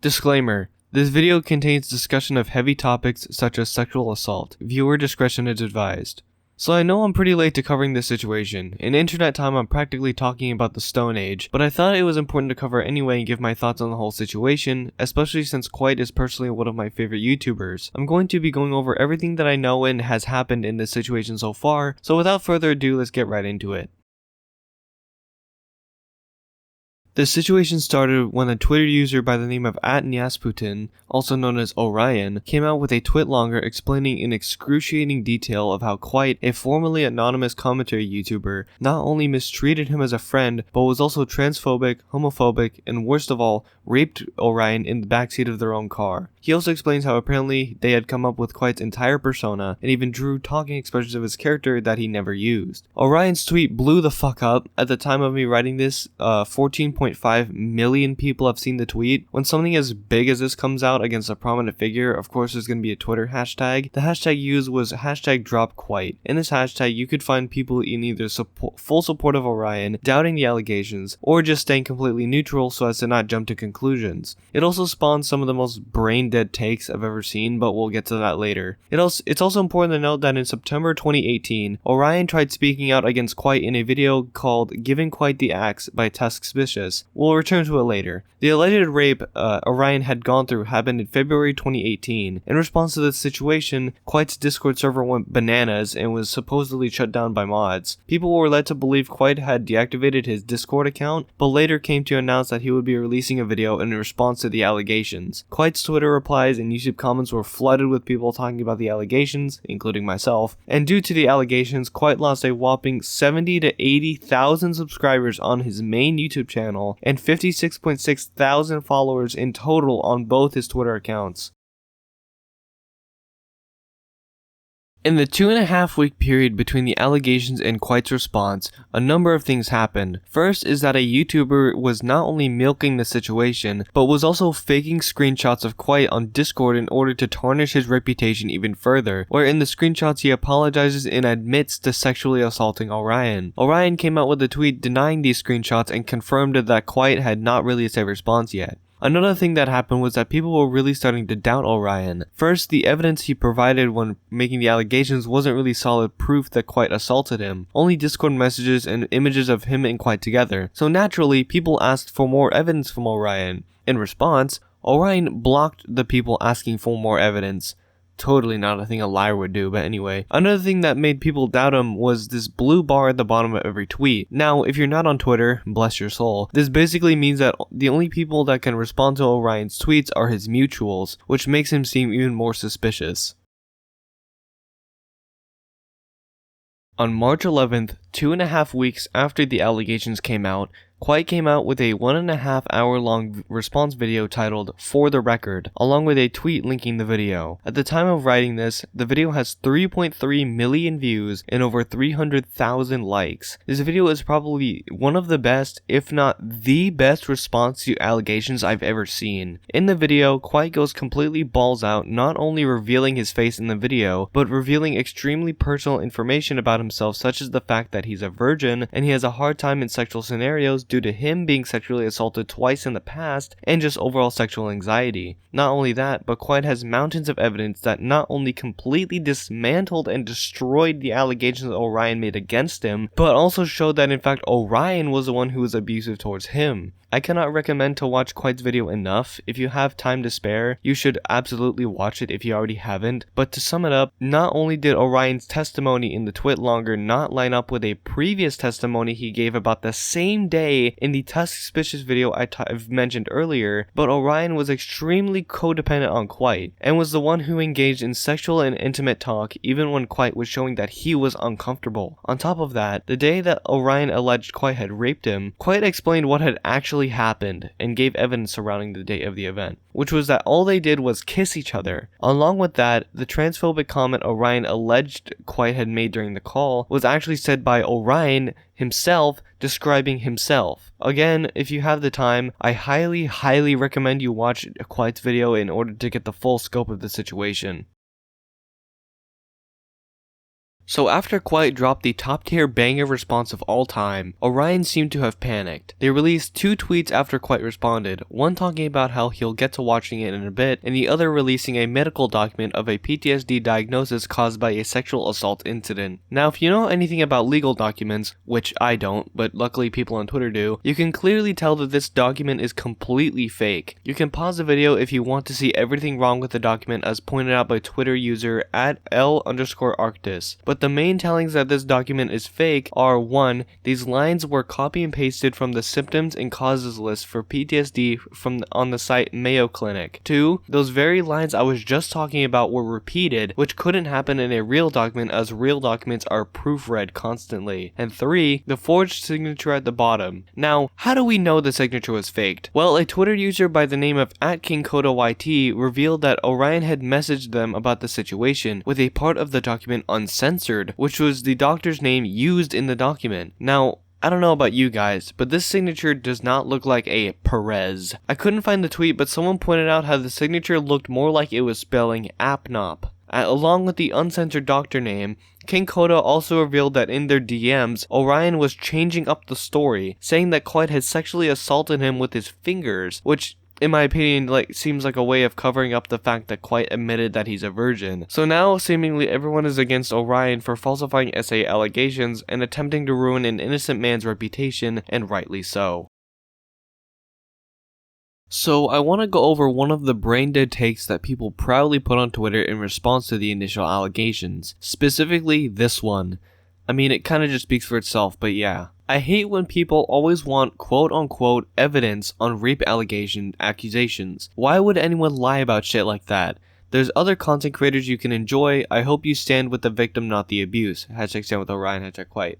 Disclaimer. This video contains discussion of heavy topics such as sexual assault. Viewer discretion is advised. So I know I'm pretty late to covering this situation. In internet time I'm practically talking about the Stone Age, but I thought it was important to cover anyway and give my thoughts on the whole situation, especially since Kwite is personally one of my favorite YouTubers. I'm going to be going over everything that I know and has happened in this situation so far, so without further ado, let's get right into it. The situation started when a Twitter user by the name of @Nyasputin, also known as Orion, came out with a twitlonger explaining in excruciating detail of how Kwite, a formerly anonymous commentary YouTuber, not only mistreated him as a friend, but was also transphobic, homophobic, and worst of all, raped Orion in the backseat of their own car. He also explains how apparently they had come up with Kwite's entire persona and even drew talking expressions of his character that he never used. Orion's tweet blew the fuck up. At the time of me writing this, 14.5 million people have seen the tweet. When something as big as this comes out against a prominent figure, of course there's going to be a Twitter hashtag. The hashtag used was #DropKwite. In this hashtag, you could find people in either full support of Orion, doubting the allegations, or just staying completely neutral so as to not jump to conclusions. It also spawned some of the most brain-dead takes I've ever seen, but we'll get to that later. It's also important to note that in September 2018, Orion tried speaking out against Kwite in a video called Giving Kwite the Axe by Suspicious. We'll return to it later. The alleged rape Orion had gone through happened in February 2018. In response to this situation, Kwite's Discord server went bananas and was supposedly shut down by mods. People were led to believe Kwite had deactivated his Discord account, but later came to announce that he would be releasing a video in response to the allegations. Kwite's Twitter replies and YouTube comments were flooded with people talking about the allegations, including myself, and due to the allegations, Kwite lost a whopping 70 to 80,000 subscribers on his main YouTube channel and 56.6 thousand followers in total on both his Twitter accounts. In the 2.5-week period between the allegations and Kwite's response, a number of things happened. First is that a YouTuber was not only milking the situation, but was also faking screenshots of Kwite on Discord in order to tarnish his reputation even further, where in the screenshots he apologizes and admits to sexually assaulting Orion. Orion came out with a tweet denying these screenshots and confirmed that Kwite had not released a response yet. Another thing that happened was that people were really starting to doubt Orion. First, the evidence he provided when making the allegations wasn't really solid proof that Kwite assaulted him, only Discord messages and images of him and Kwite together. So naturally, people asked for more evidence from Orion. In response, Orion blocked the people asking for more evidence. Totally not a thing a liar would do, but anyway. Another thing that made people doubt him was this blue bar at the bottom of every tweet. Now, if you're not on Twitter, bless your soul, this basically means that the only people that can respond to Orion's tweets are his mutuals, which makes him seem even more suspicious. On March 11th, 2.5 weeks after the allegations came out, Kwite came out with a 1.5 hour long response video titled For the Record, along with a tweet linking the video. At the time of writing this, the video has 3.3 million views and over 300,000 likes. This video is probably one of the best, if not the best response to allegations I've ever seen. In the video, Kwite goes completely balls out, not only revealing his face in the video, but revealing extremely personal information about himself, such as the fact that he's a virgin and he has a hard time in sexual scenarios due to him being sexually assaulted twice in the past and just overall sexual anxiety. Not only that, but Kwite has mountains of evidence that not only completely dismantled and destroyed the allegations Orion made against him, but also showed that in fact Orion was the one who was abusive towards him. I cannot recommend to watch Kwite's video enough. If you have time to spare, you should absolutely watch it if you already haven't. But to sum it up, not only did Orion's testimony in the twitlonger not line up with a previous testimony he gave about the same day in the Suspicious video I've mentioned earlier, but Orion was extremely codependent on Kwite, and was the one who engaged in sexual and intimate talk even when Kwite was showing that he was uncomfortable. On top of that, the day that Orion alleged Kwite had raped him, Kwite explained what had actually happened and gave evidence surrounding the date of the event, which was that all they did was kiss each other. Along with that, the transphobic comment Orion alleged Kwite had made during the call was actually said by Orion himself, describing himself. Again, if you have the time, I highly recommend you watch Kwite's video in order to get the full scope of the situation. So after Kwite dropped the top tier banger response of all time, Orion seemed to have panicked. They released 2 tweets after Kwite responded, one talking about how he'll get to watching it in a bit, and the other releasing a medical document of a PTSD diagnosis caused by a sexual assault incident. Now if you know anything about legal documents, which I don't, but luckily people on Twitter do, you can clearly tell that this document is completely fake. You can pause the video if you want to see everything wrong with the document as pointed out by Twitter user @L_Arctis. But the main tellings that this document is fake are 1. These lines were copy and pasted from the symptoms and causes list for PTSD on the site Mayo Clinic. 2. Those very lines I was just talking about were repeated, which couldn't happen in a real document as real documents are proofread constantly. And 3. The forged signature at the bottom. Now, how do we know the signature was faked? Well, a Twitter user by the name of @KingKodaYT revealed that Orion had messaged them about the situation with a part of the document uncensored, which was the doctor's name used in the document. Now, I don't know about you guys, but this signature does not look like a Perez. I couldn't find the tweet, but someone pointed out how the signature looked more like it was spelling Apnop. Along with the uncensored doctor name, King Koda also revealed that in their DMs, Orion was changing up the story, saying that Kwite had sexually assaulted him with his fingers, which in my opinion, seems like a way of covering up the fact that Kwite admitted that he's a virgin. So now, seemingly everyone is against Orion for falsifying SA allegations and attempting to ruin an innocent man's reputation, and rightly so. So I want to go over one of the brain-dead takes that people proudly put on Twitter in response to the initial allegations. Specifically, this one. I mean, it kinda just speaks for itself, but yeah. I hate when people always want quote-unquote evidence on rape accusations. Why would anyone lie about shit like that? There's other content creators you can enjoy. I hope you stand with the victim, not the abuse. # stand with Orion, # Kwite.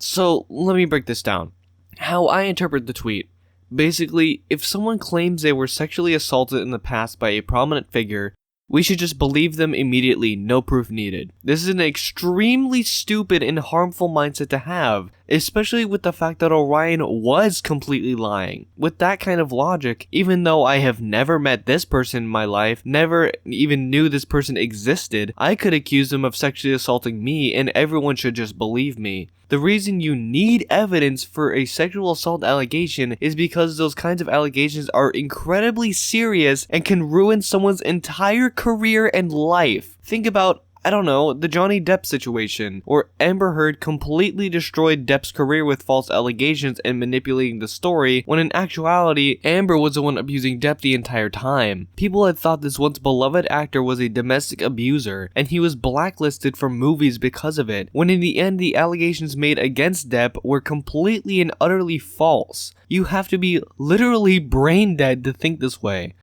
So let me break this down. How I interpret the tweet. Basically, if someone claims they were sexually assaulted in the past by a prominent figure, we should just believe them immediately, no proof needed. This is an extremely stupid and harmful mindset to have, especially with the fact that Orion was completely lying. With that kind of logic, even though I have never met this person in my life, never even knew this person existed, I could accuse them of sexually assaulting me and everyone should just believe me. The reason you need evidence for a sexual assault allegation is because those kinds of allegations are incredibly serious and can ruin someone's entire career and life. Think about, I don't know, the Johnny Depp situation, or Amber Heard completely destroyed Depp's career with false allegations and manipulating the story, when in actuality, Amber was the one abusing Depp the entire time. People had thought this once beloved actor was a domestic abuser, and he was blacklisted from movies because of it, when in the end the allegations made against Depp were completely and utterly false. You have to be literally brain dead to think this way.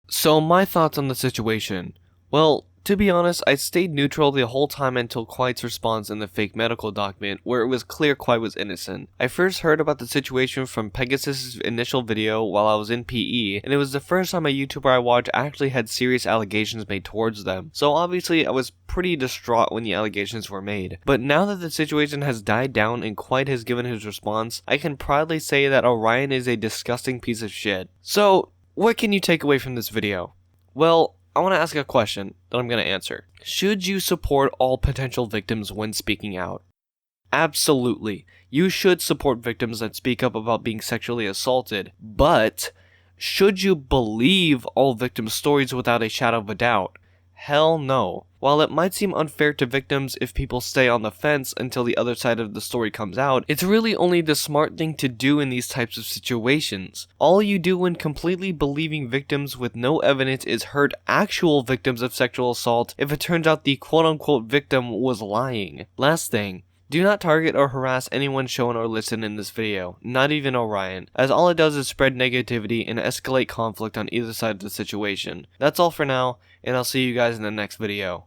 So my thoughts on the situation. Well, to be honest, I stayed neutral the whole time until Kwite's response in the fake medical document, where it was clear Kwite was innocent. I first heard about the situation from Pegasus' initial video while I was in PE, and it was the first time a YouTuber I watched actually had serious allegations made towards them. So obviously I was pretty distraught when the allegations were made. But now that the situation has died down and Kwite has given his response, I can proudly say that Orion is a disgusting piece of shit. So, what can you take away from this video? Well, I want to ask a question that I'm going to answer. Should you support all potential victims when speaking out? Absolutely. You should support victims that speak up about being sexually assaulted, but should you believe all victims' stories without a shadow of a doubt? Hell no. While it might seem unfair to victims if people stay on the fence until the other side of the story comes out, it's really only the smart thing to do in these types of situations. All you do when completely believing victims with no evidence is hurt actual victims of sexual assault if it turns out the quote-unquote victim was lying. Last thing. Do not target or harass anyone shown or listed in this video, not even Orion, as all it does is spread negativity and escalate conflict on either side of the situation. That's all for now, and I'll see you guys in the next video.